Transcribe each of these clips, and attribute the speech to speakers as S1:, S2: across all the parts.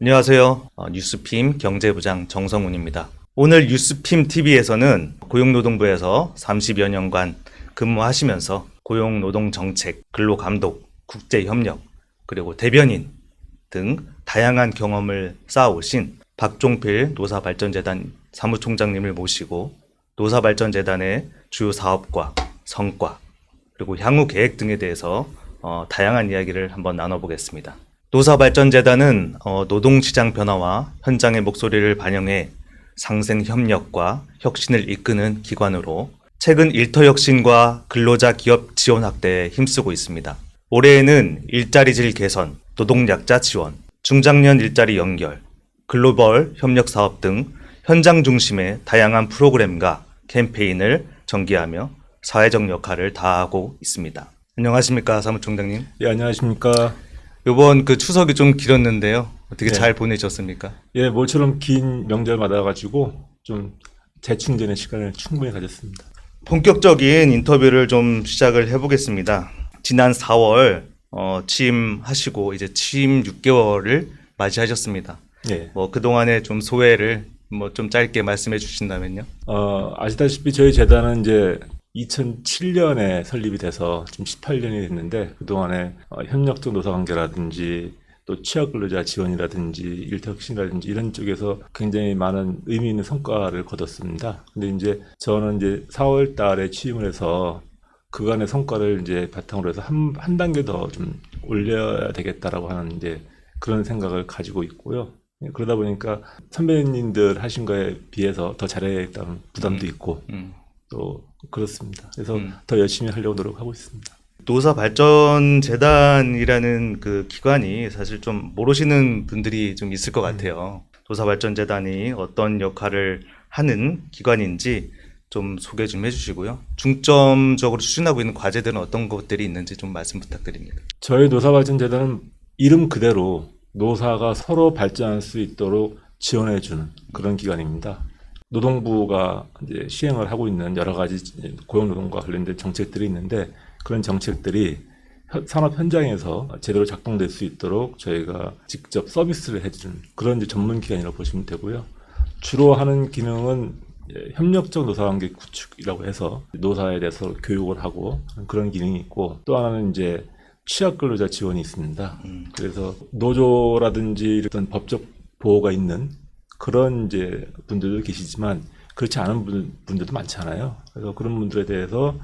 S1: 안녕하세요. 뉴스핌 경제부장 정성훈입니다. 오늘 뉴스핌 TV에서는 고용노동부에서 30여 년간 근무하시면서 고용노동정책, 근로감독, 국제협력, 그리고 대변인 등 다양한 경험을 쌓아오신 박종필 노사발전재단 사무총장님을 모시고 노사발전재단의 주요 사업과 성과, 그리고 향후 계획 등에 대해서 다양한 이야기를 한번 나눠보겠습니다. 노사발전재단은 노동시장 변화와 현장의 목소리를 반영해 상생협력과 혁신을 이끄는 기관으로 최근 일터혁신과 근로자 기업 지원 확대에 힘쓰고 있습니다. 올해에는 일자리질 개선, 노동약자 지원, 중장년 일자리 연결, 글로벌 협력 사업 등 현장 중심의 다양한 프로그램과 캠페인을 전개하며 사회적 역할을 다하고 있습니다. 안녕하십니까, 사무총장님.
S2: 예, 안녕하십니까.
S1: 이번 추석이 좀 길었는데요. 어떻게
S2: 네.
S1: 잘 보내셨습니까?
S2: 예, 모처럼 긴 명절 받아가지고 좀 재충전의 시간을 충분히 가졌습니다.
S1: 본격적인 인터뷰를 좀 시작을 해보겠습니다. 지난 4월 취임하시고 이제 취임 6개월을 맞이하셨습니다.
S2: 예.
S1: 그동안의 좀 소회를 좀 짧게 말씀해 주신다면요.
S2: 아시다시피 저희 재단은 이제 2007년에 설립이 돼서 지금 18년이 됐는데 그동안에 협력적 노사관계라든지 또 취약근로자 지원이라든지 일터혁신이라든지 이런 쪽에서 굉장히 많은 의미 있는 성과를 거뒀습니다. 근데 이제 저는 이제 4월 달에 취임을 해서 그간의 성과를 이제 바탕으로 해서 한 단계 더 좀 올려야 되겠다라고 하는 이제 그런 생각을 가지고 있고요. 그러다 보니까 선배님들 하신 거에 비해서 더 잘해야겠다는 부담도 있고 또 그렇습니다. 그래서 더 열심히 하려고 노력하고 있습니다.
S1: 노사발전재단이라는 그 기관이 사실 좀 모르시는 분들이 좀 있을 것 같아요. 노사발전재단이 어떤 역할을 하는 기관인지 좀 소개 좀 해주시고요. 중점적으로 추진하고 있는 과제들은 어떤 것들이 있는지 좀 말씀 부탁드립니다.
S2: 저희 노사발전재단은 이름 그대로 노사가 서로 발전할 수 있도록 지원해주는 그런 기관입니다. 노동부가 이제 시행을 하고 있는 여러 가지 고용노동과 관련된 정책들이 있는데 그런 정책들이 산업 현장에서 제대로 작동될 수 있도록 저희가 직접 서비스를 해주는 그런 이제 전문 기관이라고 보시면 되고요. 주로 하는 기능은 협력적 노사관계 구축이라고 해서 노사에 대해서 교육을 하고 그런 기능이 있고 또 하나는 이제 취약근로자 지원이 있습니다. 그래서 노조라든지 이런 법적 보호가 있는 그런 이제 분들도 계시지만 그렇지 않은 분들도 많잖아요. 그래서 그런 분들에 대해서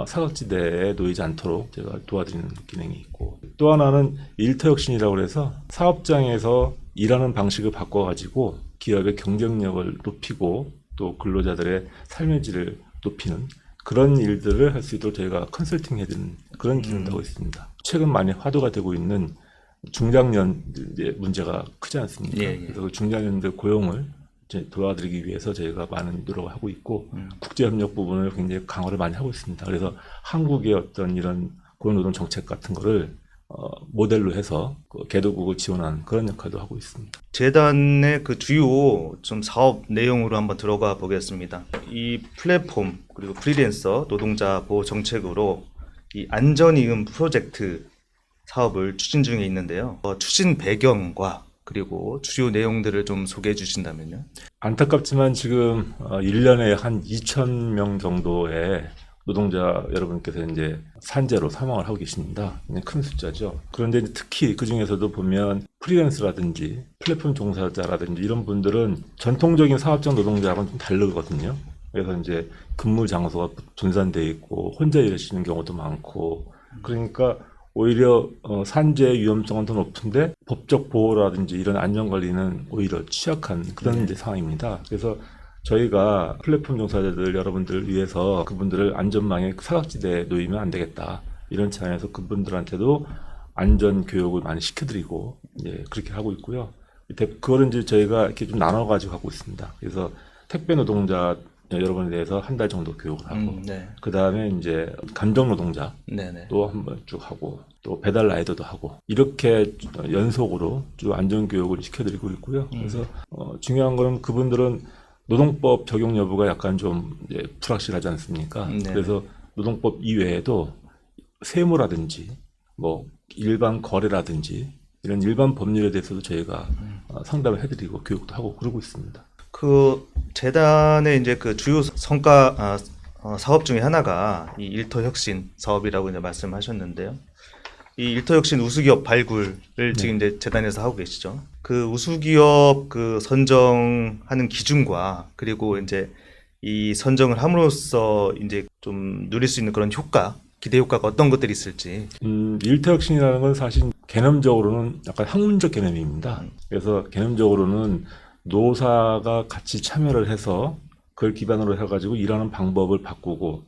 S2: 사각지대에 놓이지 않도록 제가 도와드리는 기능이 있고 또 하나는 일터혁신이라고 해서 사업장에서 일하는 방식을 바꿔가지고 기업의 경쟁력을 높이고 또 근로자들의 삶의 질을 높이는 그런 일들을 할 수 있도록 저희가 컨설팅 해드리는 그런 기능도 하고 있습니다. 최근 많이 화두가 되고 있는 중장년 문제가 크지 않습니까?
S1: 예.
S2: 그래서 그 중장년들 고용을 이제 도와드리기 위해서 저희가 많은 노력을 하고 있고 국제협력 부분을 굉장히 강화를 많이 하고 있습니다. 그래서 한국의 어떤 이런 고용노동 정책 같은 거를 모델로 해서 개도국을 지원하는 그런 역할도 하고 있습니다.
S1: 재단의 그 주요 좀 사업 내용으로 한번 들어가 보겠습니다. 이 플랫폼 그리고 프리랜서 노동자 보호 정책으로 이 안전이음 프로젝트 사업을 추진 중에 있는데요. 추진 배경과 그리고 주요 내용들을 좀 소개해 주신다면요.
S2: 안타깝지만 지금 1년에 한 2,000명 정도의 노동자 여러분께서 이제 산재로 사망을 하고 계십니다. 굉장히 큰 숫자죠. 그런데 특히 그 중에서도 보면 프리랜서라든지 플랫폼 종사자라든지 이런 분들은 전통적인 사업장 노동자하고는 좀 다르거든요. 그래서 이제 근무 장소가 분산되어 있고 혼자 일하시는 경우도 많고 그러니까 오히려 산재 위험성은 더 높은데 법적 보호라든지 이런 안전관리는 오히려 취약한 그런 이제 상황입니다. 그래서 저희가 플랫폼 종사자들 여러분들을 위해서 그분들을 안전망의 사각지대에 놓이면 안 되겠다. 이런 차원에서 그분들한테도 안전 교육을 많이 시켜드리고 그렇게 하고 있고요. 그거를 이제 저희가 이렇게 좀 나눠가지고 하고 있습니다. 그래서 택배 노동자 여러분에 대해서 한 달 정도 교육을 하고 그 다음에 이제 감정 노동자 또 한번 쭉 하고 또 배달 라이더도 하고 이렇게 연속으로 쭉 안전 교육을 시켜드리고 있고요. 그래서 중요한 거는 그분들은 노동법 적용 여부가 약간 좀 이제 불확실하지 않습니까? 그래서 노동법 이외에도 세무라든지 뭐 일반 거래라든지 이런 일반 법률에 대해서도 저희가 상담을 해드리고 교육도 하고 그러고 있습니다.
S1: 그 재단의 이제 그 주요 성과 사업 중에 하나가 이 일터혁신 사업이라고 이제 말씀하셨는데요. 이 일터혁신 우수기업 발굴을 지금 이제 재단에서 하고 계시죠. 그 우수기업 그 선정하는 기준과 그리고 이제 이 선정을 함으로써 이제 좀 누릴 수 있는 그런 효과, 기대 효과가 어떤 것들이 있을지.
S2: 일터혁신이라는 건 사실 개념적으로는 약간 학문적 개념입니다. 그래서 개념적으로는 노사가 같이 참여를 해서 그걸 기반으로 해가지고 일하는 방법을 바꾸고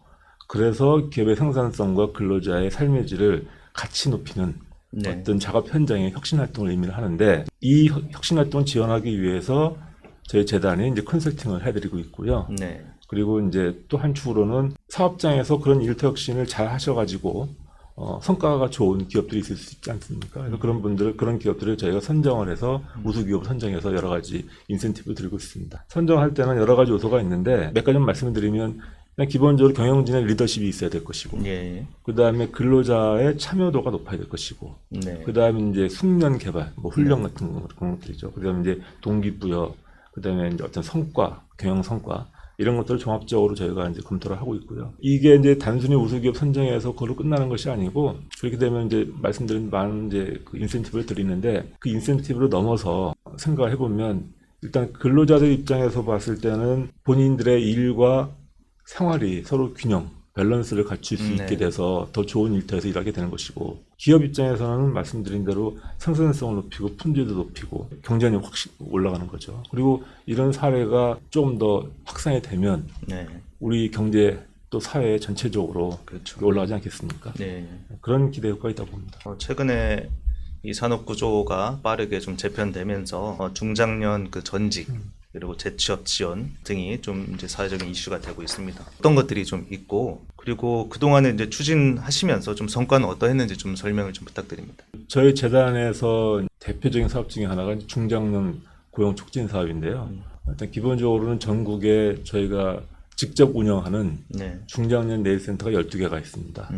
S2: 그래서 기업의 생산성과 근로자의 삶의 질을 같이 높이는
S1: 네.
S2: 어떤 작업 현장의 혁신 활동을 의미를 하는데 이 혁신 활동을 지원하기 위해서 저희 재단이 이제 컨설팅을 해드리고 있고요.
S1: 네.
S2: 그리고 이제 또 한 축으로는 사업장에서 그런 일터 혁신을 잘 하셔가지고 성과가 좋은 기업들이 있을 수 있지 않습니까? 그래서 그런 기업들을 저희가 선정을 해서 우수기업 선정해서 여러 가지 인센티브를 드리고 있습니다. 선정할 때는 여러 가지 요소가 있는데 몇 가지 말씀을 드리면 그냥 기본적으로 경영진의 리더십이 있어야 될 것이고,
S1: 예.
S2: 그 다음에 근로자의 참여도가 높아야 될 것이고,
S1: 네.
S2: 그 다음에 이제 숙련 개발, 뭐 훈련 같은 그런 것들이죠. 그 다음에 이제 동기부여, 그 다음에 이제 어떤 성과, 경영 성과 이런 것들을 종합적으로 저희가 이제 검토를 하고 있고요. 이게 이제 단순히 우수기업 선정해서 그걸로 끝나는 것이 아니고 그렇게 되면 이제 말씀드린 많은 이제 그 인센티브를 드리는데 그 인센티브를 넘어서 생각을 해보면 일단 근로자들 입장에서 봤을 때는 본인들의 일과 생활이 서로 균형, 밸런스를 갖출 수 있게 돼서 더 좋은 일터에서 일하게 되는 것이고 기업 입장에서는 말씀드린 대로 생산성을 높이고 품질도 높이고 경쟁력이 확실히 올라가는 거죠. 그리고 이런 사례가 좀 더 확산이 되면 우리 경제 또 사회 전체적으로
S1: 그렇죠.
S2: 올라가지 않겠습니까?
S1: 네.
S2: 그런 기대 효과가 있다고 봅니다.
S1: 최근에 이 산업 구조가 빠르게 좀 재편되면서 중장년 그 전직 그리고 재취업 지원 등이 좀 이제 사회적인 이슈가 되고 있습니다. 어떤 것들이 좀 있고 그리고 그동안에 이제 추진하시면서 좀 성과는 어떠했는지 좀 설명을 좀 부탁드립니다.
S2: 저희 재단에서 대표적인 사업 중에 하나가 중장년 고용 촉진 사업인데요. 일단 기본적으로는 전국에 저희가 직접 운영하는 중장년 내일센터가 12개가 있습니다.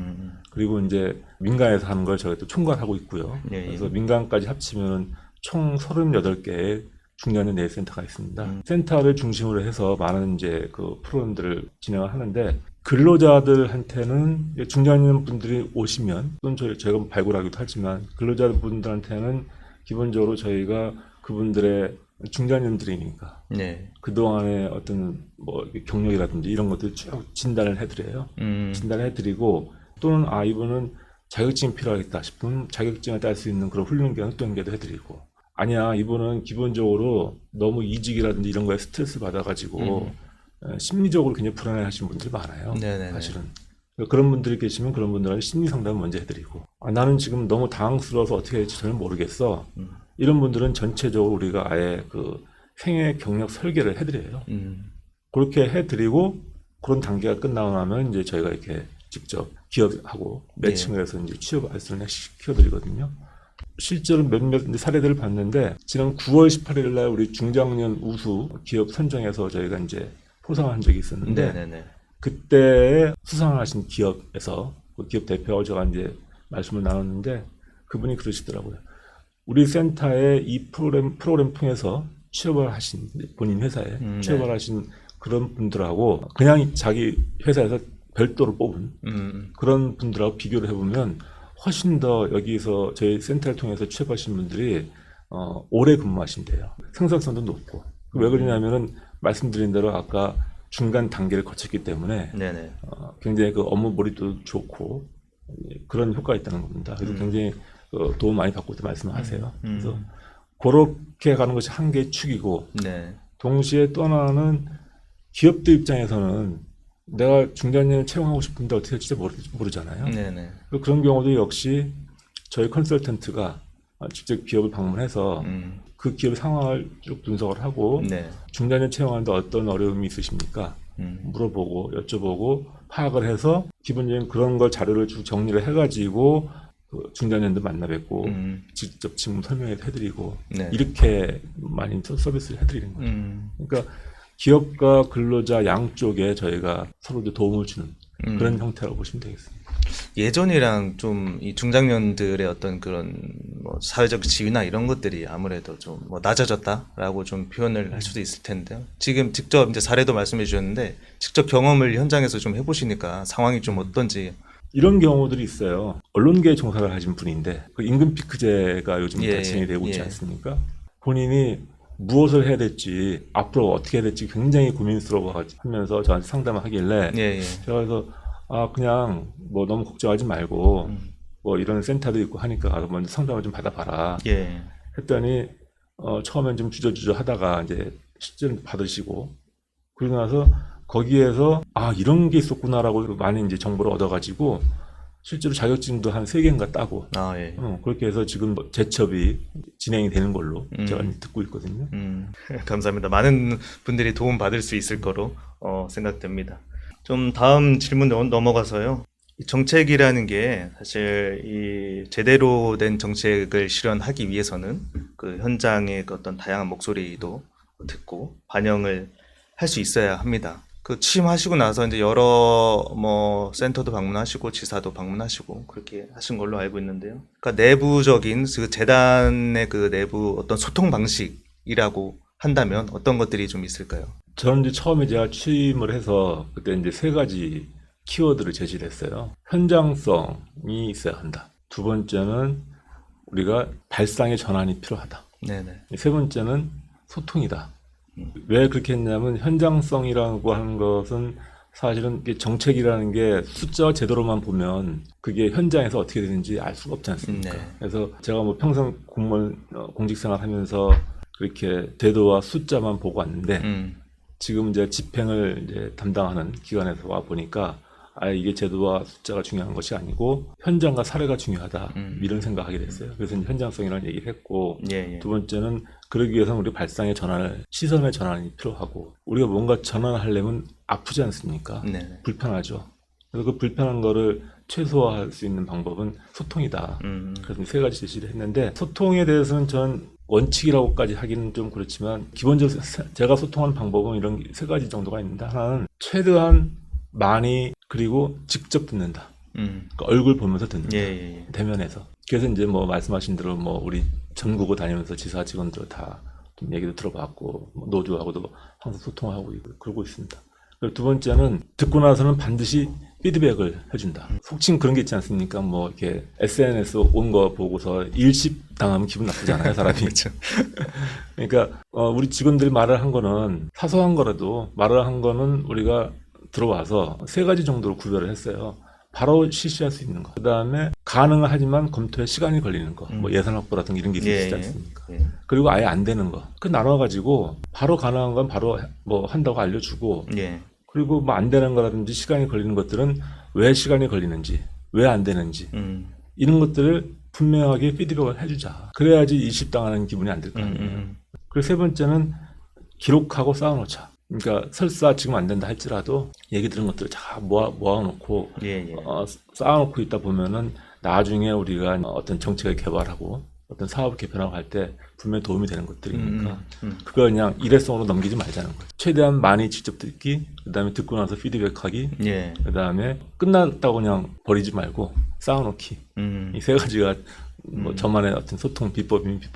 S2: 그리고 이제 민간에서 하는 걸 저희가 또 총괄하고 있고요. 그래서 민간까지 합치면 총 38개의 중장년 내일센터가 있습니다. 센터를 중심으로 해서 많은 이제 그 프로그램들을 진행을 하는데 근로자들한테는 중장년 분들이 오시면 또는 저희가 발굴하기도 하지만 근로자분들한테는 기본적으로 저희가 그분들의 중장년들이니까 그동안의 어떤 뭐 경력이라든지 이런 것들 쭉 진단을 해드려요. 진단을 해드리고 또는 이분은 자격증이 필요하겠다 싶으면 자격증을 딸 수 있는 그런 훈련 기간 또 연계도 해드리고 아니야 이분은 기본적으로 너무 이직이라든지 이런 거에 스트레스 받아가지고 심리적으로 굉장히 불안해하시는 분들이 많아요. 사실은 그런 분들이 계시면 그런 분들한테 심리 상담을 먼저 해드리고 나는 지금 너무 당황스러워서 어떻게 해야 될지 전혀 모르겠어. 이런 분들은 전체적으로 우리가 아예 그 생애 경력 설계를 해드려요. 그렇게 해드리고 그런 단계가 끝나고 나면 이제 저희가 이렇게 직접 기업하고 매칭을 해서 이제 취업 알선을 시켜드리거든요. 실제로 몇몇 사례들을 봤는데 지난 9월 18일 날 우리 중장년 우수 기업 선정해서 저희가 이제 포상을 한 적이 있었는데 그때 수상을 하신 기업에서 그 기업 대표하고 제가 이제 말씀을 나눴는데 그분이 그러시더라고요. 우리 센터에 이 프로그램 통해서 취업을 하신 본인 회사에 취업을 하신 그런 분들하고 그냥 자기 회사에서 별도로 뽑은 그런 분들하고 비교를 해보면 훨씬 더 여기서 저희 센터를 통해서 취업하신 분들이 오래 근무하신대요. 생산성도 높고. 왜 그러냐면은 말씀드린 대로 아까 중간 단계를 거쳤기 때문에 굉장히 그 업무 몰입도 좋고 그런 효과가 있다는 겁니다. 그래서 굉장히 도움 많이 받고 있다고 말씀을 하세요. 그래서 그렇게 가는 것이 한 개의 축이고 동시에 또 하나는 기업들 입장에서는 내가 중장년을 채용하고 싶은데 어떻게 할지 모르잖아요. 그런 경우도 역시 저희 컨설턴트가 직접 기업을 방문해서 그 기업 상황을 쭉 분석을 하고 중장년 채용하는데 어떤 어려움이 있으십니까? 물어보고 여쭤보고 파악을 해서 기본적인 그런 걸 자료를 쭉 정리를 해가지고 그 중장년도 만나 뵙고 직접 질문 설명해드리고 이렇게 많이 서비스를 해드리는 거죠. 그러니까 기업과 근로자 양쪽에 저희가 서로 도움을 주는 그런 형태라고 보시면 되겠습니다.
S1: 예전이랑 좀 이 중장년들의 어떤 그런 뭐 사회적 지위나 이런 것들이 아무래도 좀 뭐 낮아졌다라고 좀 표현을 할 수도 있을 텐데요. 지금 직접 이제 사례도 말씀해 주셨는데 직접 경험을 현장에서 좀 해보시니까 상황이 좀 어떤지.
S2: 이런 경우들이 있어요. 언론계에 종사를 하신 분인데 그 임금 피크제가 요즘
S1: 예,
S2: 진행이 되고 있지
S1: 예.
S2: 않습니까? 본인이 무엇을 해야 될지 앞으로 어떻게 해야 될지 굉장히 고민스러워 하면서 저한테 상담을 하길래
S1: 예, 예.
S2: 제가 그래서 그냥 뭐 너무 걱정하지 말고 뭐 이런 센터도 있고 하니까 가서 먼저 상담을 좀 받아봐라
S1: 예.
S2: 했더니 처음엔 좀 주저주저 하다가 이제 실제로 받으시고 그러고 나서 거기에서 이런 게 있었구나라고 많이 이제 정보를 얻어가지고 실제로 자격증도 한 3개인가 따고
S1: 아, 예.
S2: 그렇게 해서 지금 뭐 재첩이 진행이 되는 걸로 제가 이제 듣고 있거든요.
S1: 감사합니다. 많은 분들이 도움 받을 수 있을 거로 생각됩니다. 좀 다음 질문 넘어가서요. 이 정책이라는 게 사실 이 제대로 된 정책을 실현하기 위해서는 그 현장의 그 어떤 다양한 목소리도 듣고 반영을 할 수 있어야 합니다. 그 취임하시고 나서 이제 여러 뭐 센터도 방문하시고 지사도 방문하시고 그렇게 하신 걸로 알고 있는데요. 그러니까 내부적인 그 재단의 그 내부 어떤 소통 방식이라고 한다면 어떤 것들이 좀 있을까요?
S2: 저는 이제 처음에 제가 취임을 해서 그때 이제 3가지 키워드를 제시를 했어요. 현장성이 있어야 한다. 두 번째는 우리가 발상의 전환이 필요하다.
S1: 네네.
S2: 세 번째는 소통이다. 왜 그렇게 했냐면 현장성이라고 하는 것은 사실은 이게 정책이라는 게 숫자와 제도로만 보면 그게 현장에서 어떻게 되는지 알 수가 없지 않습니까?
S1: 네.
S2: 그래서 제가 뭐 평생 공무원 공직생활 하면서 그렇게 제도와 숫자만 보고 왔는데 지금 이제 집행을 이제 담당하는 기관에서 와 보니까 이게 제도와 숫자가 중요한 것이 아니고 현장과 사례가 중요하다 이런 생각하게 됐어요. 그래서 이제 현장성이라는 얘기를 했고
S1: 예, 예.
S2: 두 번째는 그러기 위해서는 우리 발상의 전환을 시선의 전환이 필요하고 우리가 뭔가 전환하려면 아프지 않습니까?
S1: 네네.
S2: 불편하죠. 그래서 그 불편한 거를 최소화할 수 있는 방법은 소통이다. 그래서 3가지 제시를 했는데 소통에 대해서는 전 원칙이라고까지 하기는 좀 그렇지만 기본적으로 제가 소통하는 방법은 이런 3가지 정도가 있는데 하나는 최대한 많이 그리고 직접 듣는다. 그러니까 얼굴 보면서 듣는다.
S1: 예, 예.
S2: 대면에서. 그래서 이제 뭐 말씀하신 대로 뭐 우리 전국을 다니면서 지사 직원들 다 좀 얘기도 들어봤고 뭐 노조하고도 항상 소통하고 그러고 있습니다. 그리고 두 번째는 듣고 나서는 반드시 피드백을 해준다. 속칭 그런 게 있지 않습니까? 뭐 이렇게 SNS 온 거 보고서 일십 당하면 기분 나쁘잖아요, 사람이.
S1: 그렇죠.
S2: 그러니까 우리 직원들이 말을 한 거는 사소한 거라도 말을 한 거는 우리가 들어와서 3가지 정도로 구별을 했어요. 바로 실시할 수 있는 거. 그 다음에 가능하지만 검토에 시간이 걸리는 거. 뭐 예산 확보라든가 이런 게 있지 않습니까?
S1: 예.
S2: 그리고 아예 안 되는 거. 그 나눠가지고 바로 가능한 건 바로 뭐 한다고 알려주고
S1: 예.
S2: 그리고 뭐 안 되는 거라든지 시간이 걸리는 것들은 왜 시간이 걸리는지 왜 안 되는지 이런 것들을 분명하게 피드백을 해주자. 그래야지 일십당하는 기분이 안 들 거 아니에요. 그리고 3번째는 기록하고 쌓아놓자. 그러니까 설사 지금 안 된다 할지라도 얘기 들은 것들을 다 모아놓고 쌓아놓고 있다 보면은 나중에 우리가 어떤 정책을 개발하고 어떤 사업을 개편하고 할 때 분명히 도움이 되는 것들이니까 그걸 그냥 일회성으로 넘기지 말자는 거죠. 최대한 많이 직접 듣기, 그다음에 듣고 나서 피드백하기, 그다음에 끝났다고 그냥 버리지 말고 쌓아놓기. 이 3가지가 뭐 저만의 어떤 소통 비법입니다.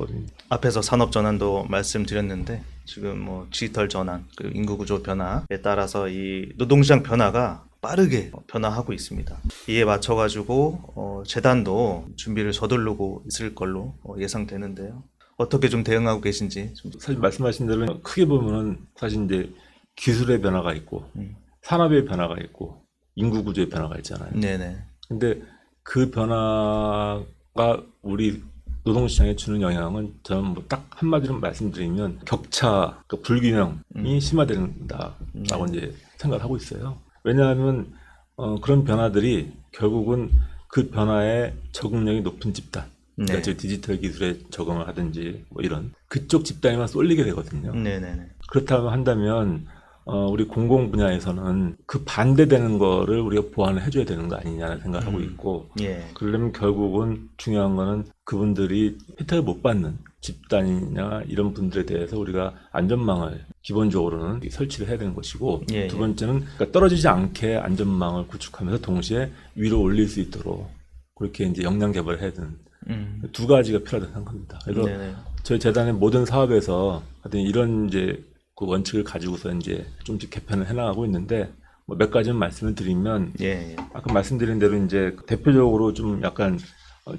S1: 앞에서 산업 전환도 말씀드렸는데 지금 뭐 디지털 전환, 그리고 인구 구조 변화에 따라서 이 노동시장 변화가 빠르게 변화하고 있습니다. 이에 맞춰가지고 재단도 준비를 서두르고 있을 걸로 예상되는데요. 어떻게 좀 대응하고 계신지.
S2: 사실 말씀하신 대로 크게 보면은 사실 이제 기술의 변화가 있고 산업의 변화가 있고 인구 구조의 변화가 있잖아요.
S1: 네네.
S2: 근데 그 변화가 우리 노동시장에 주는 영향은 저는 뭐 딱 한마디로 말씀드리면 격차, 그러니까 불균형이 심화된다라고 이제 생각을 하고 있어요. 왜냐하면 그런 변화들이 결국은 그 변화에 적응력이 높은 집단, 그러니까 저 디지털 기술에 적응을 하든지 뭐 이런 그쪽 집단에만 쏠리게 되거든요.
S1: 네네네.
S2: 그렇다면 한다면 우리 공공 분야에서는 그 반대되는 거를 우리가 보완을 해줘야 되는 거 아니냐는 생각을 하고 있고,
S1: 예.
S2: 그러려면 결국은 중요한 거는 그분들이 혜택을 못 받는 집단이나 이런 분들에 대해서 우리가 안전망을 기본적으로는 설치를 해야 되는 것이고,
S1: 예,
S2: 두 번째는 그러니까 떨어지지 않게 안전망을 구축하면서 동시에 위로 올릴 수 있도록 그렇게 이제 역량 개발을 해야 되는 두 가지가 필요하다고 생각합니다. 그래서
S1: 네네.
S2: 저희 재단의 모든 사업에서 하여튼 이런 이제 그 원칙을 가지고서 이제 좀씩 개편을 해나가고 있는데, 뭐 몇 가지만 말씀을 드리면,
S1: 예.
S2: 아까 말씀드린 대로 이제 대표적으로 좀 약간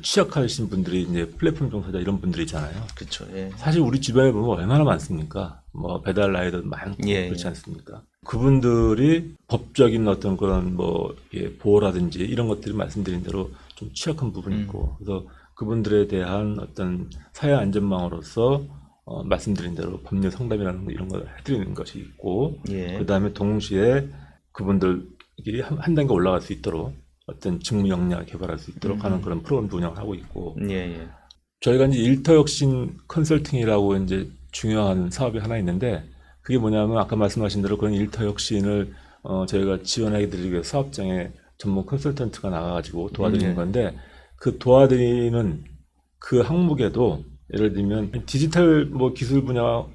S2: 취약하신 분들이 이제 플랫폼 종사자 이런 분들이잖아요.
S1: 그렇죠. 예.
S2: 사실 우리 주변에 보면 얼마나 많습니까? 뭐 배달 라이더 많고
S1: 예,
S2: 그렇지
S1: 예.
S2: 않습니까? 그분들이 법적인 어떤 그런 뭐 보호라든지 이런 것들이 말씀드린 대로 좀 취약한 부분이 있고, 그래서 그분들에 대한 어떤 사회 안전망으로서 말씀드린 대로 법률 상담이라는 거 이런 걸 해드리는 것이 있고,
S1: 예.
S2: 그 다음에 동시에 그분들이 한 단계 올라갈 수 있도록 어떤 직무 역량을 개발할 수 있도록 하는 그런 프로그램도 운영하고 있고,
S1: 예.
S2: 저희가 이제 일터혁신 컨설팅이라고 이제 중요한 사업이 하나 있는데, 그게 뭐냐면 아까 말씀하신 대로 그런 일터혁신을 저희가 지원하게 드리기 위해서 사업장에 전문 컨설턴트가 나가가지고 도와드리는
S1: 네.
S2: 건데, 그 도와드리는 그 항목에도 예를 들면 디지털 뭐 기술 변화가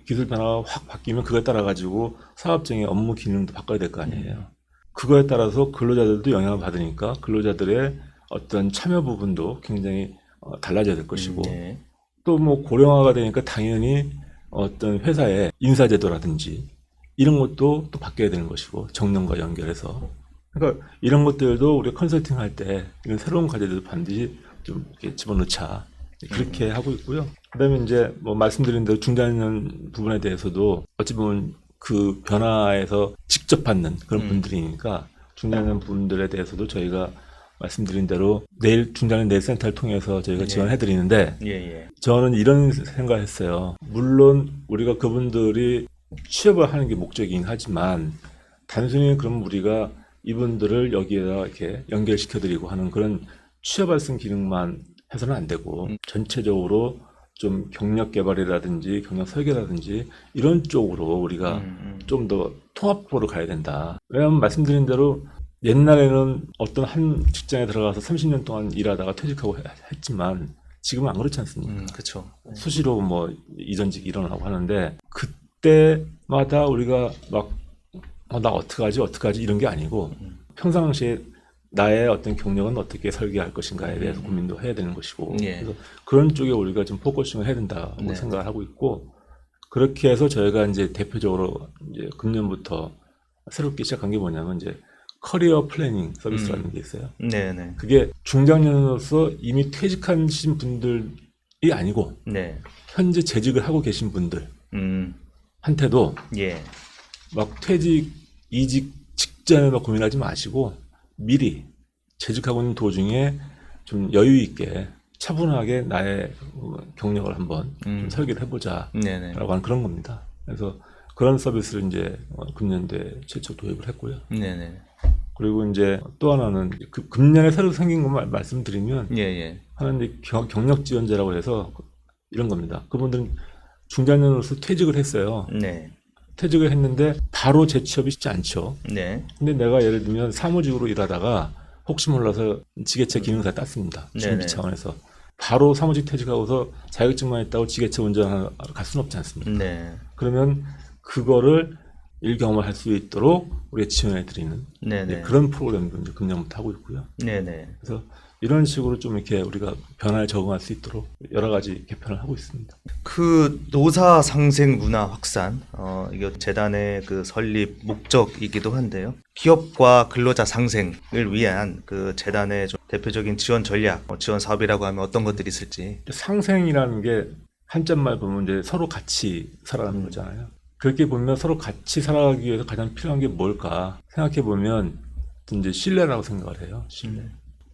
S2: 확 바뀌면 그거에 따라 가지고 사업장의 업무 기능도 바꿔야 될 거 아니에요. 그거에 따라서 근로자들도 영향을 받으니까 근로자들의 어떤 참여 부분도 굉장히 달라져야 될 것이고,
S1: 네.
S2: 또 뭐 고령화가 되니까 당연히 어떤 회사의 인사제도라든지 이런 것도 또 바뀌어야 되는 것이고, 정년과 연결해서. 그러니까 이런 것들도 우리가 컨설팅 할 때 이런 새로운 과제들도 반드시 좀 이렇게 집어넣자. 그렇게 하고 있고요. 그다음에 이제 뭐 말씀드린 대로 중장년 부분에 대해서도 어찌 보면 그 변화에서 직접 받는 그런 분들이니까 중장년 분들에 대해서도 저희가 말씀드린 대로 중장년 내일 센터를 통해서 저희가 지원해 드리는데,
S1: 예.
S2: 저는 이런 생각을 했어요. 물론 우리가 그분들이 취업을 하는 게 목적이긴 하지만 단순히 그럼 우리가 이분들을 여기에다 이렇게 연결시켜 드리고 하는 그런 취업 발생 기능만 해서는 안 되고, 전체적으로 좀 경력 개발이라든지 경력 설계라든지 이런 쪽으로 우리가 좀 더 통합적으로 가야 된다. 왜냐하면 말씀드린 대로 옛날에는 어떤 한 직장에 들어가서 30년 동안 일하다가 퇴직하고 했지만 지금은 안 그렇지 않습니까?
S1: 그렇죠.
S2: 수시로 뭐 이전직이 일어나고 하는데, 그때마다 우리가 막 나 어떡하지 이런 게 아니고, 평상시에 나의 어떤 경력은 어떻게 설계할 것인가에 대해서 고민도 해야 되는 것이고,
S1: 예.
S2: 그래서 그런 쪽에 우리가 좀 포커싱을 해야 된다고
S1: 네.
S2: 생각을 하고 있고, 그렇게 해서 저희가 이제 대표적으로 이제 금년부터 새롭게 시작한 게 뭐냐면 이제 커리어 플래닝 서비스라는 게 있어요.
S1: 네네.
S2: 그게 중장년으로서 이미 퇴직하신 분들이 아니고
S1: 네.
S2: 현재 재직을 하고 계신 분들한테도
S1: 예.
S2: 막 이직 직전에 막 고민하지 마시고 미리 재직하고 있는 도중에 좀 여유 있게 차분하게 나의 경력을 한번 좀 설계를 해보자
S1: 네네.
S2: 라고 하는 그런 겁니다. 그래서 그런 서비스를 이제 금년도에 최초 도입을 했고요.
S1: 네네.
S2: 그리고 이제 또 하나는 금년에 새로 생긴 것만 말씀드리면,
S1: 예.
S2: 하나는 이제 경력 지원제라고 해서 이런 겁니다. 그분들은 중장년으로서 퇴직을 했어요.
S1: 네.
S2: 퇴직을 했는데 바로 재취업이 쉽지 않죠.
S1: 네.
S2: 근데 내가 예를 들면 사무직으로 일하다가 혹시 몰라서 지게차 기능사 땄습니다. 준비
S1: 네네.
S2: 차원에서. 바로 사무직 퇴직하고서 자격증만 있다고 지게차 운전하러 갈 수는 없지 않습니까?
S1: 네.
S2: 그러면 그거를 일경험을 할 수 있도록 우리가 지원해 드리는
S1: 네네.
S2: 그런 프로그램도 이제 금년부터 하고 있고요.
S1: 네네.
S2: 그래서 이런 식으로 좀 이렇게 우리가 변화에 적응할 수 있도록 여러 가지 개편을 하고 있습니다.
S1: 그 노사 상생 문화 확산, 이게 재단의 그 설립 목적이기도 한데요. 기업과 근로자 상생을 위한 그 재단의 좀 대표적인 지원 전략, 지원 사업이라고 하면 어떤 것들이 있을지.
S2: 상생이라는 게 한자말 보면 이제 서로 같이 살아가는 거잖아요. 그렇게 보면 서로 같이 살아가기 위해서 가장 필요한 게 뭘까 생각해 보면 이제 신뢰라고 생각을 해요. 신뢰.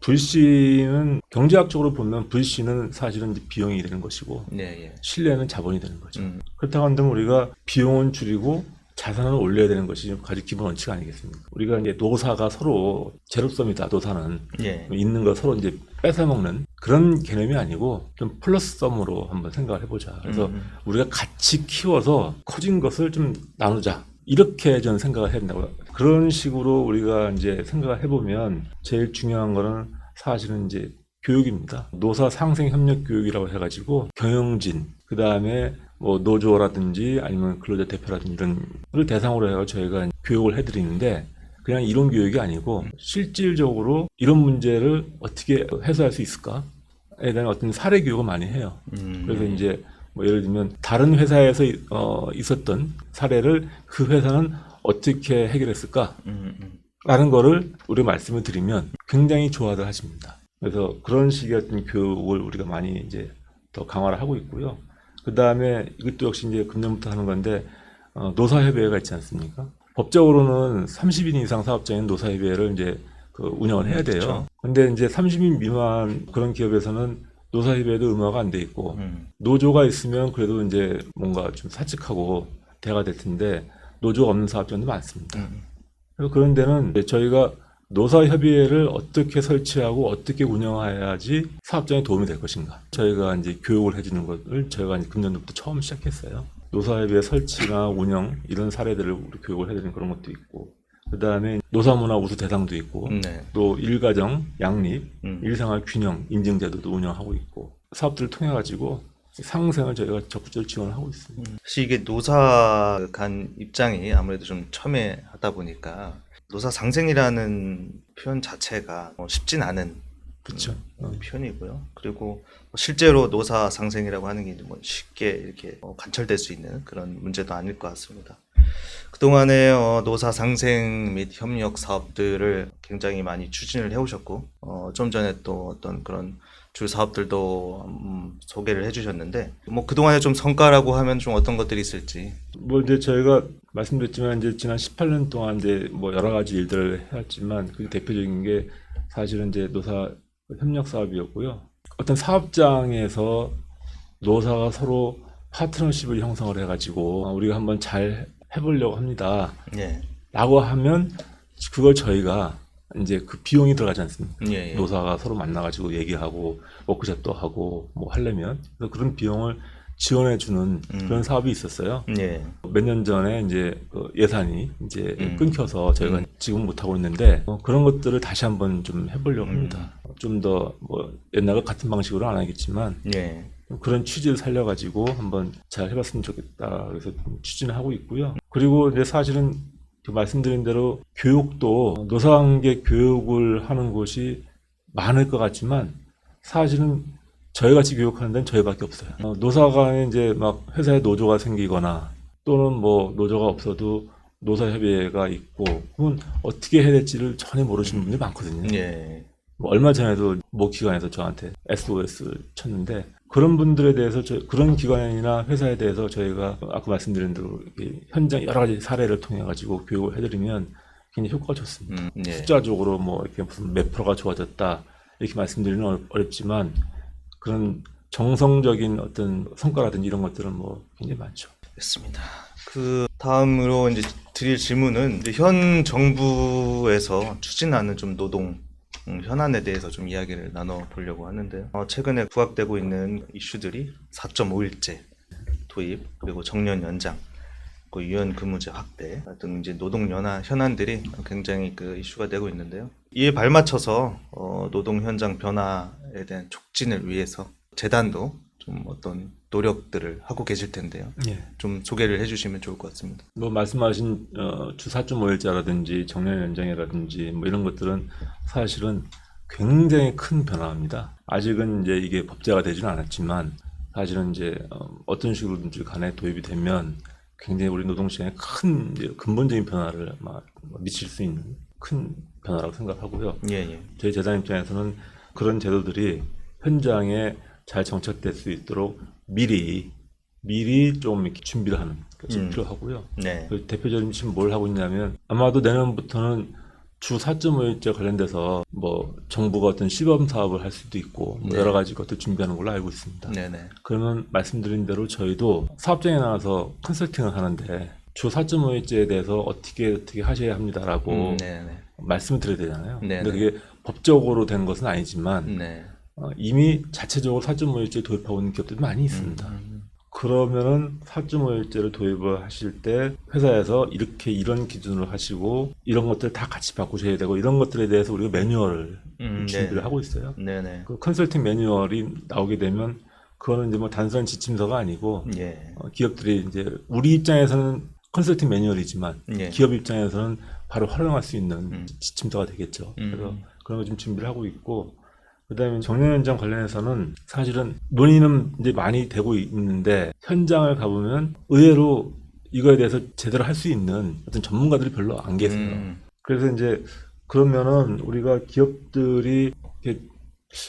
S2: 불신은 경제학적으로 보면 불신은 사실은 이제 비용이 되는 것이고,
S1: 네.
S2: 신뢰는 자본이 되는 거죠. 그렇다고 한다면 우리가 비용은 줄이고 자산을 올려야 되는 것이 가장 기본 원칙 아니겠습니까? 우리가 이제 노사가 서로 제로섬이다. 노사는
S1: 예.
S2: 있는 거 서로 이제 뺏어 먹는 그런 개념이 아니고 좀 플러스섬으로 한번 생각을 해보자. 그래서 우리가 같이 키워서 커진 것을 좀 나누자. 이렇게 저는 생각을 해야 된다고. 그런 식으로 우리가 이제 생각을 해보면 제일 중요한 거는 사실은 이제 교육입니다. 노사 상생 협력 교육이라고 해가지고 경영진, 그 다음에 뭐 노조라든지 아니면 근로자 대표라든지 이런 걸 대상으로 해서 저희가 교육을 해드리는데 그냥 이론 교육이 아니고 실질적으로 이런 문제를 어떻게 해소할 수 있을까에 대한 어떤 사례 교육을 많이 해요. 그래서 이제 뭐 예를 들면 다른 회사에서 있었던 사례를 그 회사는 어떻게 해결했을까? 라는 거를 우리가 말씀을 드리면 굉장히 좋아들 하십니다. 그래서 그런 식의 어떤 교육을 우리가 많이 이제 더 강화를 하고 있고요. 그 다음에 이것도 역시 이제 금년부터 하는 건데, 노사협의회가 있지 않습니까? 법적으로는 30인 이상 사업장인 노사협의회를 이제 운영을 해야 돼요.
S1: 그렇죠.
S2: 근데 이제 30인 미만 그런 기업에서는 노사협의회도 의무화가 안 돼 있고, 노조가 있으면 그래도 이제 뭔가 좀 사측하고 대화가 될 텐데, 노조가 없는 사업장도 많습니다. 그래서 그런 데는 저희가 노사협의회를 어떻게 설치하고 어떻게 운영해야지 사업장에 도움이 될 것인가. 저희가 이제 교육을 해주는 것을 저희가 이제 금년도부터 처음 시작했어요. 노사협의회 설치나 운영 이런 사례들을 우리 교육을 해드리는 그런 것도 있고, 그 다음에 노사문화 우수 대상도 있고,
S1: 네.
S2: 또 일가정, 양립, 일생활 균형 인증제도도 운영하고 있고, 사업들을 통해 가지고 상생을 저희가 적극적으로 지원을 하고 있습니다.
S1: 사실 이게 노사 간 입장이 아무래도 좀 첨예하다 보니까 노사 상생이라는 표현 자체가 쉽진 않은
S2: 그렇죠.
S1: 표현이고요. 그리고 실제로 노사 상생이라고 하는 게 뭐 쉽게 이렇게 관철될 수 있는 그런 문제도 아닐 것 같습니다. 그동안에 노사 상생 및 협력 사업들을 굉장히 많이 추진을 해오셨고, 좀 전에 또 어떤 그런 주 사업들도 소개를 해주셨는데, 뭐 그동안에 좀 성과라고 하면 좀 어떤 것들이 있을지.
S2: 뭐 이제 저희가 말씀드렸지만 이제 지난 18년 동안 이제 뭐 여러 가지 일들을 해왔지만 그 대표적인 게 사실은 이제 노사 협력 사업이었고요. 어떤 사업장에서 노사가 서로 파트너십을 형성을 해가지고 우리가 한번 잘 해보려고 합니다.
S1: 예.
S2: 라고 하면 그걸 저희가 이제 그 비용이 들어가지 않습니까?
S1: 예, 예.
S2: 노사가 서로 만나가지고 얘기하고 워크숍도 하고 뭐 하려면 그래서 그런 비용을 지원해주는 그런 사업이 있었어요.
S1: 예.
S2: 몇 년 전에 이제 그 예산이 이제 끊겨서 저희가 지금 못 하고 있는데 그런 것들을 다시 한번 좀 해보려고 합니다. 좀 더 뭐 옛날과 같은 방식으로 안 하겠지만
S1: 예.
S2: 그런 취지를 살려가지고 한번 잘 해봤으면 좋겠다. 그래서 추진을 하고 있고요. 그리고 이제 사실은 말씀드린 대로 교육도 노사관계 교육을 하는 곳이 많을 것 같지만 사실은 저희 같이 교육하는 데는 저희밖에 없어요. 노사간에 이제 막 회사에 노조가 생기거나 또는 뭐 노조가 없어도 노사협의회가 있고 그건 어떻게 해야 될지를 전혀 모르시는 분들이 많거든요.
S1: 예.
S2: 뭐 얼마 전에도 모 기관에서 저한테 SOS를 쳤는데 그런 분들에 대해서 그런 기관이나 회사에 대해서 저희가 아까 말씀드린 대로 현장 여러 가지 사례를 통해 가지고 교육을 해드리면 굉장히 효과가 좋습니다.
S1: 예.
S2: 숫자적으로 뭐 이렇게 무슨 몇 프로가 좋아졌다 이렇게 말씀드리는 어렵지만 그런 정성적인 어떤 성과라든지 이런 것들은 뭐 굉장히 많죠.
S1: 됐습니다. 그 다음으로 이제 드릴 질문은 이제 현 정부에서 추진하는 좀 노동 현안에 대해서 좀 이야기를 나눠보려고 하는데요. 최근에 부각되고 있는 이슈들이 4.5일제 도입, 그리고 정년 연장, 그 유연 근무제 확대 등 이제 노동 현안들이 굉장히 그 이슈가 되고 있는데요. 이에 발맞춰서 노동 현장 변화에 대한 촉진을 위해서 재단도 좀 어떤 노력들을 하고 계실 텐데요.
S2: 예.
S1: 좀 소개를 해주시면 좋을 것 같습니다.
S2: 뭐 말씀하신 주 4.5일자라든지 정년 연장이라든지 뭐 이런 것들은 사실은 굉장히 큰 변화입니다. 아직은 이제 이게 법제가 되지는 않았지만 사실은 이제 어떤 식으로든지 간에 도입이 되면 굉장히 우리 노동시장에 큰 이제 근본적인 변화를 미칠 수 있는 큰 변화라고 생각하고요.
S1: 예.
S2: 저희 재단 입장에서는 그런 제도들이 현장에 잘 정착될 수 있도록 미리 좀 이렇게 준비를 하는 것이 필요하고요.
S1: 네.
S2: 그 대표적인 지금 뭘 하고 있냐면 아마도 내년부터는 주 4.5일제 관련돼서 뭐 정부가 어떤 시범 사업을 할 수도 있고 뭐 여러 가지 것들 준비하는 걸로 알고 있습니다.
S1: 네네.
S2: 그러면 말씀드린 대로 저희도 사업장에 나와서 컨설팅을 하는데 주 4.5일제에 대해서 어떻게 하셔야 합니다라고 말씀을 드려야 되잖아요.
S1: 네네.
S2: 근데 그게 법적으로 된 것은 아니지만
S1: 네.
S2: 이미 자체적으로 4.5일제 도입하고 있는 기업들이 많이 있습니다. 그러면은 4.5일제를 도입을 하실 때 회사에서 이렇게 이런 기준으로 하시고 이런 것들 다 같이 바꾸셔야 되고 이런 것들에 대해서 우리가 매뉴얼을 준비를
S1: 네네.
S2: 하고 있어요.
S1: 네네.
S2: 그 컨설팅 매뉴얼이 나오게 되면 그거는 이제 뭐 단순한 지침서가 아니고
S1: 예.
S2: 기업들이 이제 우리 입장에서는 컨설팅 매뉴얼이지만
S1: 예.
S2: 기업 입장에서는 바로 활용할 수 있는 지침서가 되겠죠. 그래서
S1: 음.
S2: 그런 거 좀 준비를 하고 있고 그다음에 정년 연장 관련해서는 사실은 논의는 이제 많이 되고 있는데 현장을 가보면 의외로 이거에 대해서 제대로 할 수 있는 어떤 전문가들이 별로 안 계세요. 그래서 이제 그러면은 우리가 기업들이 이렇게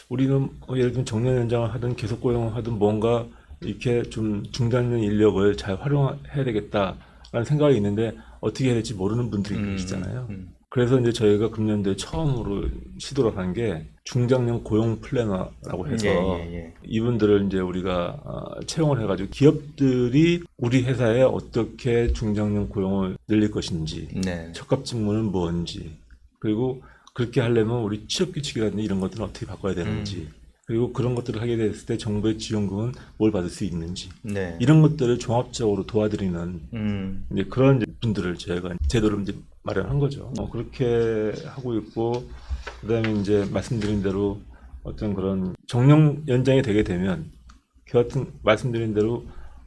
S2: 우리는 예를 들면 정년 연장을 하든 계속 고용을 하든 뭔가 이렇게 좀 중장년 인력을 잘 활용해야 되겠다라는 생각이 있는데 어떻게 해야 될지 모르는 분들이 계시잖아요. 그래서 이제 저희가 금년도에 처음으로 시도를 한 게 중장년 고용 플래너라고 해서
S1: 예.
S2: 이분들을 이제 우리가 채용을 해가지고 기업들이 우리 회사에 어떻게 중장년 고용을 늘릴 것인지
S1: 네.
S2: 적합 직무는 뭔지 그리고 그렇게 하려면 우리 취업 규칙이라든지 이런 것들은 어떻게 바꿔야 되는지 그리고 그런 것들을 하게 됐을 때 정부의 지원금은 뭘 받을 수 있는지
S1: 네.
S2: 이런 것들을 종합적으로 도와드리는 이제 그런 이제 분들을 저희가 제도를 이제 마련한 거죠. 그렇게 하고 있고 그다음에 이제 말씀드린 대로 어떤 그런 정년 연장이 되게 되면 같은 말씀드린 대로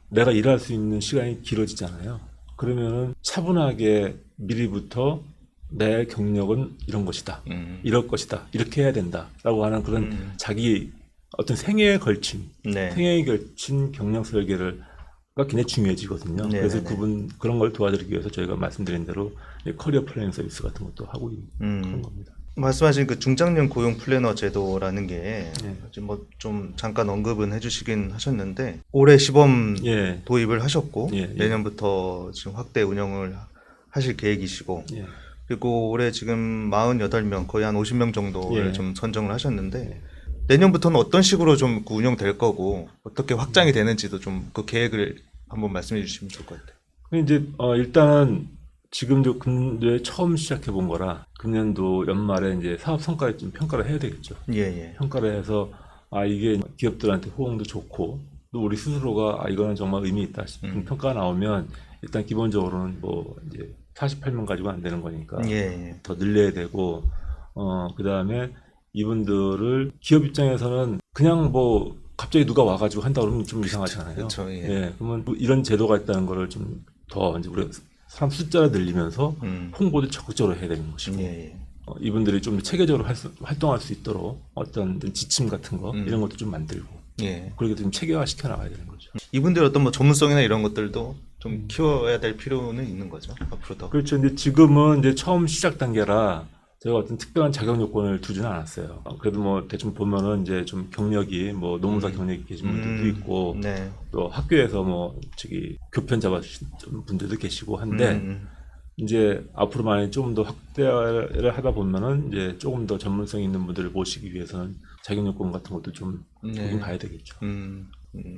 S2: 내가 일할 수 있는 시간이 길어지잖아요. 그러면은 차분하게 미리부터 내 경력은 이런 것이다, 이럴 것이다, 이렇게 해야 된다라고 하는 그런 자기 어떤 생애에 걸친
S1: 네.
S2: 생애에 걸친 경력 설계를 가 굉장히 중요해지거든요. 그래서 그런 걸 도와드리기 위해서 저희가 말씀드린 대로 커리어 플래닝 서비스 같은 것도 하고 있는 겁니다.
S1: 말씀하신 그 중장년 고용 플래너 제도라는 게 지금 뭐 좀 잠깐 언급은 해주시긴 하셨는데 올해 시범 도입을 하셨고 내년부터 지금 확대 운영을 하실 계획이시고 그리고 올해 지금 48명 거의 한 50명 정도를 좀 선정을 하셨는데 내년부터는 어떤 식으로 좀 운영될 거고 어떻게 확장이 되는지도 좀 그 계획을 한번 말씀해 주시면 좋을 것 같아요.
S2: 이제 일단은 지금도 금년도에 처음 시작해 본 거라 금년도 연말에 이제 사업 성과를 좀 평가를 해야 되겠죠. 평가를 해서 이게 기업들한테 호응도 좋고 또 우리 스스로가 이거는 정말 의미 있다 싶은 평가가 나오면 일단 기본적으로는 뭐 이제 48명 가지고 안 되는 거니까 더 늘려야 되고 그다음에 이분들을 기업 입장에서는 그냥 뭐 갑자기 누가 와가지고 한다 그러면 좀 이상하잖아요.
S1: 그렇죠.
S2: 그러면 이런 제도가 있다는 거를 좀 더 이제 우리 사람 숫자를 늘리면서 홍보도 적극적으로 해야 되는 것이고 이분들이 좀 체계적으로 활동할 수 있도록 어떤 지침 같은 거 이런 것도 좀 만들고 그렇게 좀 체계화 시켜 나가야 되는 거죠.
S1: 이분들 어떤 뭐 전문성이나 이런 것들도 좀 키워야 될 필요는 있는 거죠. 앞으로 더.
S2: 그렇죠. 근데 지금은 이제 처음 시작 단계라 저희가 어떤 특별한 자격 요건을 두지는 않았어요. 그래도 뭐 대충 보면은 이제 좀 경력이 뭐 노무사 경력이 계신 분들도 있고 또 학교에서 뭐 교편 잡아주신 분들도 계시고 한데 이제 앞으로 만약 조금 더 확대를 하다 보면은 이제 조금 더 전문성 있는 분들을 모시기 위해서는 자격 요건 같은 것도 좀 보긴 봐야 되겠죠.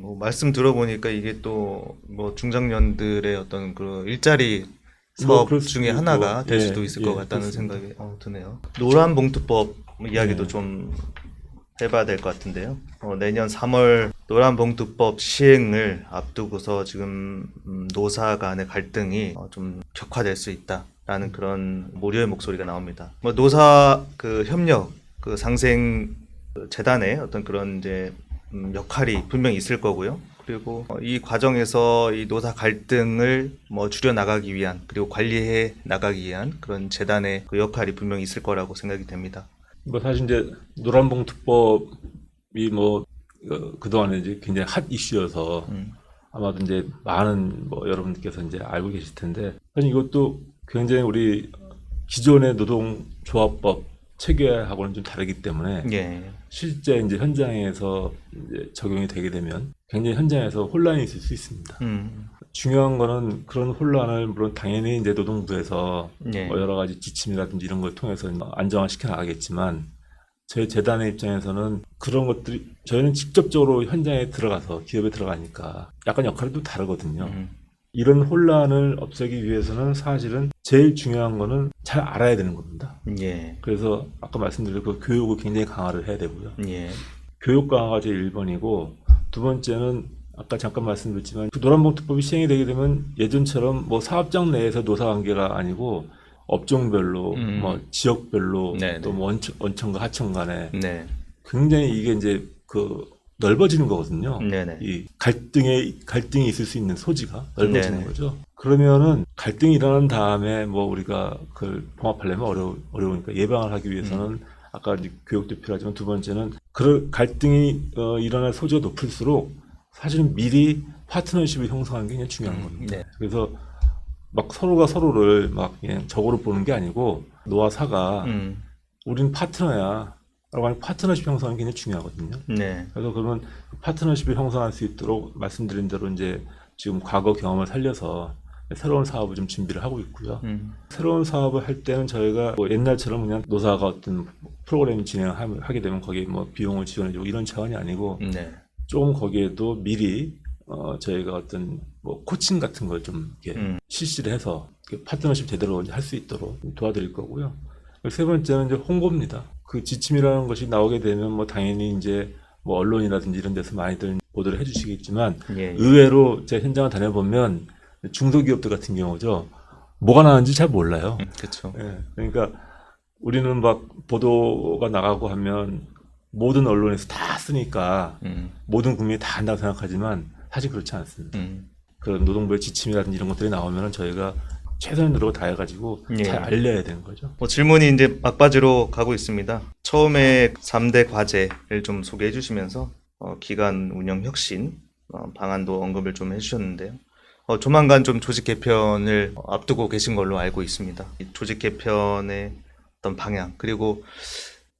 S1: 뭐 말씀 들어보니까 이게 또 뭐 중장년들의 어떤 그 일자리 사업 중에 하나가 될 수도 있을 것 같다는 생각이 드네요. 노란 봉투법 이야기도 좀 해봐야 될 것 같은데요. 내년 3월 노란 봉투법 시행을 앞두고서 지금 노사 간의 갈등이 좀 격화될 수 있다라는 그런 우려의 목소리가 나옵니다. 뭐 노사 그 협력, 그 상생 재단의 어떤 그런 이제 역할이 분명히 있을 거고요. 그리고 이 과정에서 이 노사 갈등을 뭐 줄여 나가기 위한 그리고 관리해 나가기 위한 그런 재단의 그 역할이 분명히 있을 거라고 생각이 됩니다.
S2: 뭐 사실 이제 노란봉투법이 뭐 그동안에 이제 굉장히 핫 이슈여서 아마도 이제 많은 뭐 여러분들께서 이제 알고 계실 텐데 사실 이것도 굉장히 우리 기존의 노동조합법 체계하고는 좀 다르기 때문에 실제 이제 현장에서 이제 적용이 되게 되면 굉장히 현장에서 혼란이 있을 수 있습니다. 중요한 거는 그런 혼란을 물론 당연히 이제 노동부에서 뭐 여러 가지 지침이라든지 이런 걸 통해서 안정화시켜 나가겠지만 저희 재단의 입장에서는 그런 것들이 저희는 직접적으로 현장에 들어가서 기업에 들어가니까 약간 역할이 또 다르거든요. 이런 혼란을 없애기 위해서는 사실은 제일 중요한 거는 잘 알아야 되는 겁니다. 그래서 아까 말씀드린 그 교육을 굉장히 강화를 해야 되고요. 교육 강화가 제일 1번이고 두 번째는 아까 잠깐 말씀드렸지만 그 노란봉투법이 시행이 되게 되면 예전처럼 뭐 사업장 내에서 노사관계가 아니고 업종별로 뭐 지역별로
S1: 네네.
S2: 또 뭐 원청과 하청 간에
S1: 네.
S2: 굉장히 이게 이제 그 넓어지는 거거든요.
S1: 네네.
S2: 이 갈등이 있을 수 있는 소지가 넓어지는
S1: 네네.
S2: 거죠. 그러면은 갈등이 일어난 다음에 뭐 우리가 그걸 봉합하려면 어려우니까 예방을 하기 위해서는 아까 이제 교육도 필요하지만 두 번째는 그 갈등이 일어날 소지가 높을수록 사실은 미리 파트너십을 형성하는 게 굉장히 중요한 겁니다.
S1: 네.
S2: 그래서 막 서로가 서로를 막 그냥 적으로 보는 게 아니고 노와 사가 우린 파트너야 라고 하는 파트너십 형성이 굉장히 중요하거든요.
S1: 네.
S2: 그래서 그러면 그 파트너십을 형성할 수 있도록 말씀드린 대로 이제 지금 과거 경험을 살려서 새로운 사업을 좀 준비를 하고 있고요. 새로운 사업을 할 때는 저희가 뭐 옛날처럼 그냥 노사가 어떤 프로그램 진행하게 되면 거기에 뭐 비용을 지원해주고 이런 차원이 아니고
S1: 네.
S2: 조금 거기에도 미리 저희가 어떤 뭐 코칭 같은 걸 좀 이렇게 실시를 해서 파트너십 제대로 할 수 있도록 도와드릴 거고요. 세 번째는 이제 홍보입니다. 그 지침이라는 것이 나오게 되면 뭐 당연히 이제 뭐 언론이라든지 이런 데서 많이들 보도를 해주시겠지만
S1: 예.
S2: 의외로 제가 현장을 다녀보면 중소기업들 같은 경우죠. 뭐가 나는지 잘 몰라요.
S1: 그렇죠.
S2: 예, 그러니까 우리는 막 보도가 나가고 하면 모든 언론에서 다 쓰니까 모든 국민이 다 한다고 생각하지만 사실 그렇지 않습니다. 그런 노동부의 지침이라든지 이런 것들이 나오면 저희가 최선의 노력을 다해가지고
S1: 예.
S2: 잘 알려야 되는 거죠.
S1: 뭐 질문이 이제 막바지로 가고 있습니다. 처음에 3대 과제를 좀 소개해 주시면서 기관 운영 혁신 방안도 언급을 좀 해주셨는데요. 조만간 좀 조직 개편을 앞두고 계신 걸로 알고 있습니다. 이 조직 개편의 어떤 방향 그리고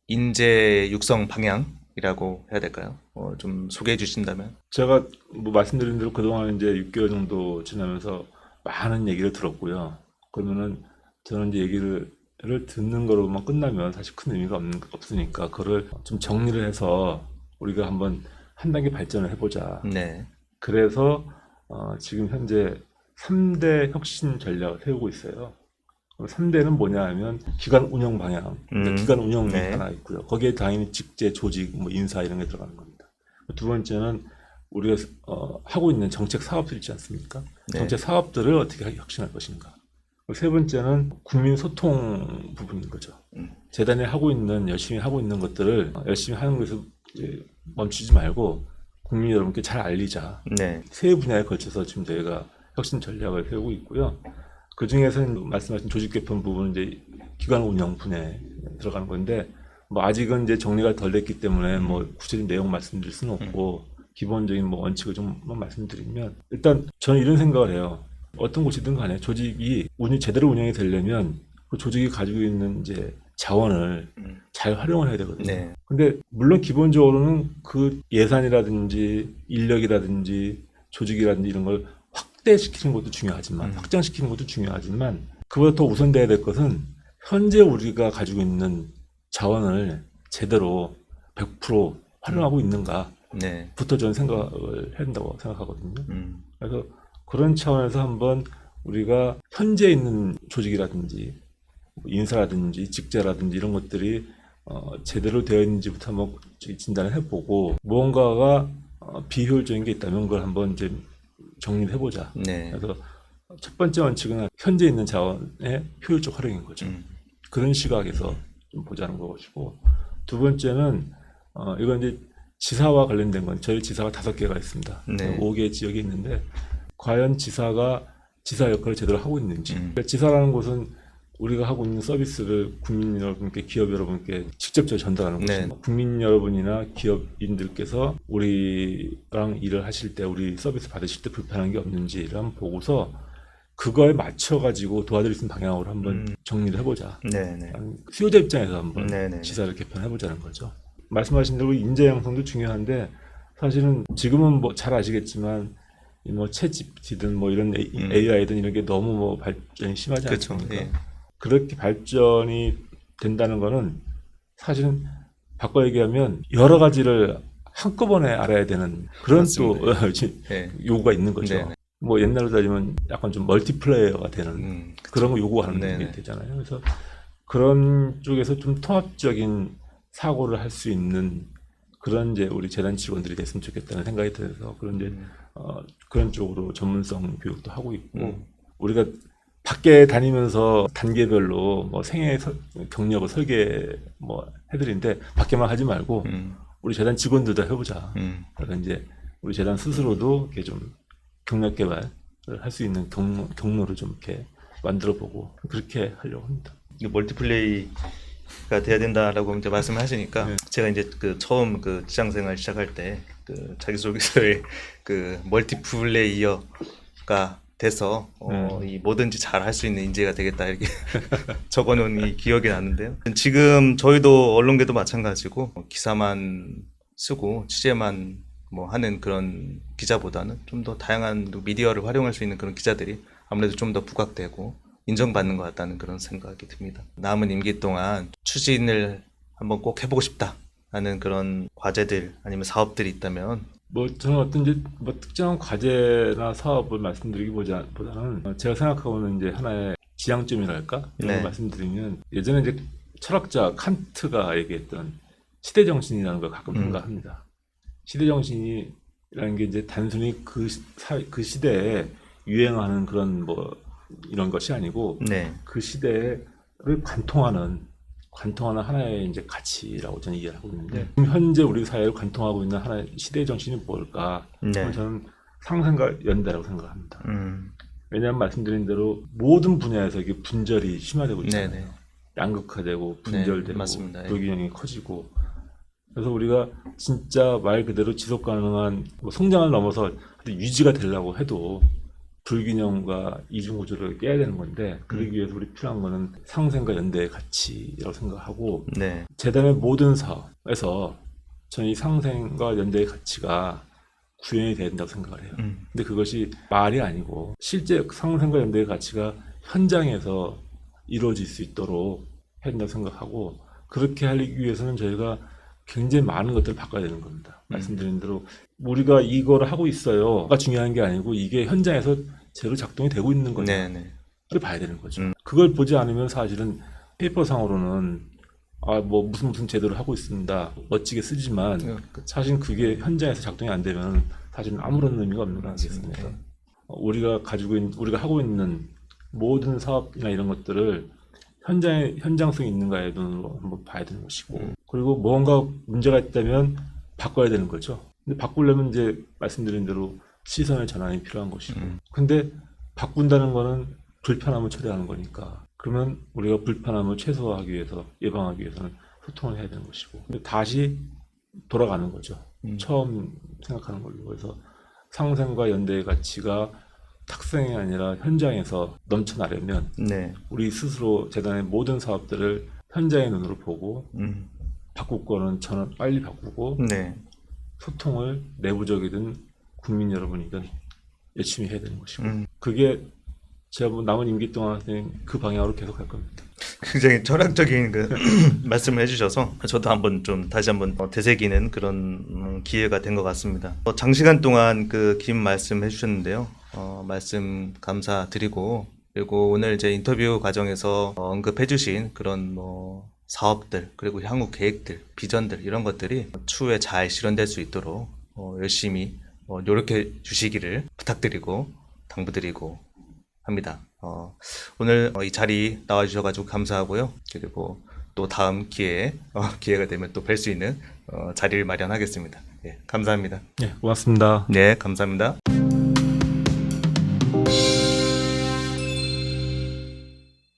S1: 인재 육성 방향이라고 해야 될까요? 좀 소개해 주신다면.
S2: 제가 뭐 말씀드린 대로 그동안 이제 6개월 정도 지나면서 많은 얘기를 들었고요. 그러면은 저는 이제 얘기를 듣는 거로만 끝나면 사실 큰 의미가 없으니까 그걸 좀 정리를 해서 우리가 한번 한 단계 발전을 해보자.
S1: 네.
S2: 그래서 지금 현재 3대 혁신 전략을 세우고 있어요. 3대는 뭐냐 하면 기관 운영 방향, 그러니까 기관 운영이
S1: 네.
S2: 하나 있고요. 거기에 당연히 직제, 조직, 뭐 인사 이런 게 들어가는 겁니다. 두 번째는 우리가 하고 있는 정책 사업들 있지 않습니까?
S1: 네.
S2: 정책 사업들을 어떻게 혁신할 것인가. 세 번째는 국민 소통 부분인 거죠. 재단이 열심히 하고 있는 것들을 열심히 하는 것에서 이제 멈추지 말고 국민 여러분께 잘 알리자.
S1: 네.
S2: 세 분야에 걸쳐서 지금 저희가 혁신 전략을 세우고 있고요. 그 중에서는 말씀하신 조직 개편 부분은 이제 기관 운영 분야에 들어가는 건데, 뭐 아직은 이제 정리가 덜 됐기 때문에 뭐 구체적인 내용 말씀드릴 수는 없고, 기본적인 뭐 원칙을 좀 말씀드리면, 일단 저는 이런 생각을 해요. 어떤 곳이든 간에 조직이 제대로 운영이 되려면 그 조직이 가지고 있는 이제 자원을 잘 활용을 해야 되거든요.
S1: 네.
S2: 근데 물론 기본적으로는 그 예산이라든지 인력이라든지 조직이라든지 이런 걸 확대시키는 것도 중요하지만 확장시키는 것도 중요하지만 그보다 더 우선돼야 될 것은 현재 우리가 가지고 있는 자원을 제대로 100% 활용하고 있는가
S1: 네.
S2: 부터 저는 생각을 해야 된다고 생각하거든요. 그래서 그런 차원에서 한번 우리가 현재 있는 조직이라든지 인사라든지 직제라든지 이런 것들이 제대로 되어 있는지부터 한번 진단을 해보고 무언가가 비효율적인 게 있다면 그걸 한번 이제 정리를 해보자.
S1: 네.
S2: 그래서 첫 번째 원칙은 현재 있는 자원의 효율적 활용인 거죠. 그런 시각에서 좀 보자는 것이고, 두 번째는 이건 이제 지사와 관련된 건 저희 지사가 5개가 있습니다.
S1: 네.
S2: 5개 지역이 있는데 과연 지사가 지사 역할을 제대로 하고 있는지. 그러니까 지사라는 곳은 우리가 하고 있는 서비스를 국민 여러분께, 기업 여러분께 직접적으로 전달하는
S1: 네.
S2: 것입니다. 국민 여러분이나 기업인들께서 우리랑 일을 하실 때, 우리 서비스 받으실 때 불편한 게 없는지를 한번 보고서 그거에 맞춰가지고 도와드릴 수 있는 방향으로 한번 정리를 해보자.
S1: 네네.
S2: 수요자 입장에서 한번
S1: 네네.
S2: 지사를 개편해보자는 거죠. 말씀하신 대로 인재 양성도 중요한데 사실은 지금은 뭐 잘 아시겠지만 뭐 챗GPT든 뭐 이런 AI든 이런 게 너무 뭐 발전이 심하지
S1: 그렇죠.
S2: 않습니까?
S1: 예.
S2: 그렇게 발전이 된다는 거는 사실은 바꿔 얘기하면 여러 가지를 한꺼번에 알아야 되는 그런 또
S1: 네.
S2: 요구가 있는 거죠.
S1: 네네.
S2: 뭐 옛날로 따지면 약간 좀 멀티플레이어가 되는 그런 거 요구하는
S1: 네네.
S2: 게 되잖아요. 그래서 그런 쪽에서 좀 통합적인 사고를 할 수 있는 그런 이제 우리 재단 직원들이 됐으면 좋겠다는 생각이 들어서 그런 이제 그런 쪽으로 전문성 교육도 하고 있고 우리가 밖에 다니면서 단계별로 뭐 생애 경력을 설계 뭐 해드리는데 밖에만 하지 말고 우리 재단 직원들도 해보자. 그래서 이제 우리 재단 스스로도 이렇게 좀 경력 개발을 할 수 있는 경로를 좀 이렇게 만들어보고 그렇게 하려고 합니다.
S1: 멀티플레이가 돼야 된다라고 이제 말씀을 하시니까
S2: 네.
S1: 제가 이제 그 처음 그 직장생활 시작할 때 그 자기소개서에 그 멀티플레이어가 돼서 이 뭐든지 잘 할 수 있는 인재가 되겠다 이렇게 적어놓은 이 기억이 나는데요. 지금 저희도 언론계도 마찬가지고 기사만 쓰고 취재만 뭐 하는 그런 기자보다는 좀 더 다양한 미디어를 활용할 수 있는 그런 기자들이 아무래도 좀 더 부각되고 인정받는 것 같다는 그런 생각이 듭니다. 남은 임기 동안 추진을 한번 꼭 해보고 싶다라는 그런 과제들 아니면 사업들이 있다면
S2: 뭐 저는 어떤 이제 뭐 특정한 과제나 사업을 말씀드리기보다는 제가 생각하고는 이제 하나의 지향점이랄까 이런
S1: 네.
S2: 걸 말씀드리면 예전에 이제 철학자 칸트가 얘기했던 시대 정신이라는 걸 가끔 생각합니다. 시대 정신이라는 게 이제 단순히 그 시대에 유행하는 그런 뭐 이런 것이 아니고
S1: 네,
S2: 그 시대를 관통하는 하나의 이제 가치라고 저는 이해를 하고 있는데 지금 현재 우리 사회를 관통하고 있는 하나의 시대의 정신이 뭘까?
S1: 네.
S2: 저는 상생과 연대라고 생각합니다. 왜냐하면 말씀드린 대로 모든 분야에서 이게 분절이 심화되고 있잖아요.
S1: 네네.
S2: 양극화되고 분절되고
S1: 네, 맞습니다. 예.
S2: 불균형이 커지고 그래서 우리가 진짜 말 그대로 지속 가능한 뭐 성장을 넘어서 유지가 되려고 해도 불균형과 이중구조를 깨야 되는 건데 그러기 위해서 우리 필요한 거는 상생과 연대의 가치라고 생각하고
S1: 네,
S2: 재단의 모든 사업에서 저는 이 상생과 연대의 가치가 구현이 돼야 된다고 생각을 해요. 근데 그것이 말이 아니고 실제 상생과 연대의 가치가 현장에서 이루어질 수 있도록 해야 된다고 생각하고 그렇게 하기 위해서는 저희가 굉장히 많은 것들을 바꿔야 되는 겁니다. 말씀드린 대로 우리가 이걸 하고 있어요가 중요한 게 아니고 이게 현장에서 제대로 작동이 되고 있는 거냐
S1: 네.
S2: 를 봐야 되는 거죠. 그걸 보지 않으면 사실은 페이퍼상으로는 뭐 무슨 제도를 하고 있습니다. 멋지게 쓰지만 사실 그게 현장에서 작동이 안 되면 사실은 아무런 의미가 없는 거 아니겠습니까? 우리가 하고 있는 모든 사업이나 이런 것들을 현장성이 있는가에 눈으로 한번 봐야 되는 것이고 그리고 뭔가 문제가 있다면 바꿔야 되는 거죠. 근데 바꾸려면 이제 말씀드린 대로 시선의 전환이 필요한 것이고 근데 바꾼다는 거는 불편함을 초래하는 거니까 그러면 우리가 불편함을 최소화하기 위해서 예방하기 위해서는 소통을 해야 되는 것이고 근데 다시 돌아가는 거죠. 처음 생각하는 걸로. 그래서 상생과 연대의 가치가 탁생이 아니라 현장에서 넘쳐나려면
S1: 네.
S2: 우리 스스로 재단의 모든 사업들을 현장의 눈으로 보고 바꿀 거는 저는 빨리 바꾸고
S1: 네.
S2: 소통을 내부적이든 국민 여러분이든 열심히 해야 되는 것이고 그게 제가 뭐 남은 임기 동안 그 방향으로 계속 할 겁니다.
S1: 굉장히 철학적인 그 말씀을 해주셔서 저도 한번 좀 다시 한번 되새기는 그런 기회가 된 것 같습니다. 장시간 동안 그 긴 말씀 해주셨는데요. 말씀 감사드리고 그리고 오늘 이제 인터뷰 과정에서 언급해주신 그런 뭐 사업들 그리고 향후 계획들, 비전들 이런 것들이 추후에 잘 실현될 수 있도록 열심히 노력해 주시기를 부탁드리고 당부드리고 합니다. 오늘 이 자리 나와주셔가지고 감사하고요. 그리고 또 다음 기회가 되면 또 뵐 수 있는 자리를 마련하겠습니다. 예, 감사합니다.
S2: 네, 고맙습니다.
S1: 네, 감사합니다.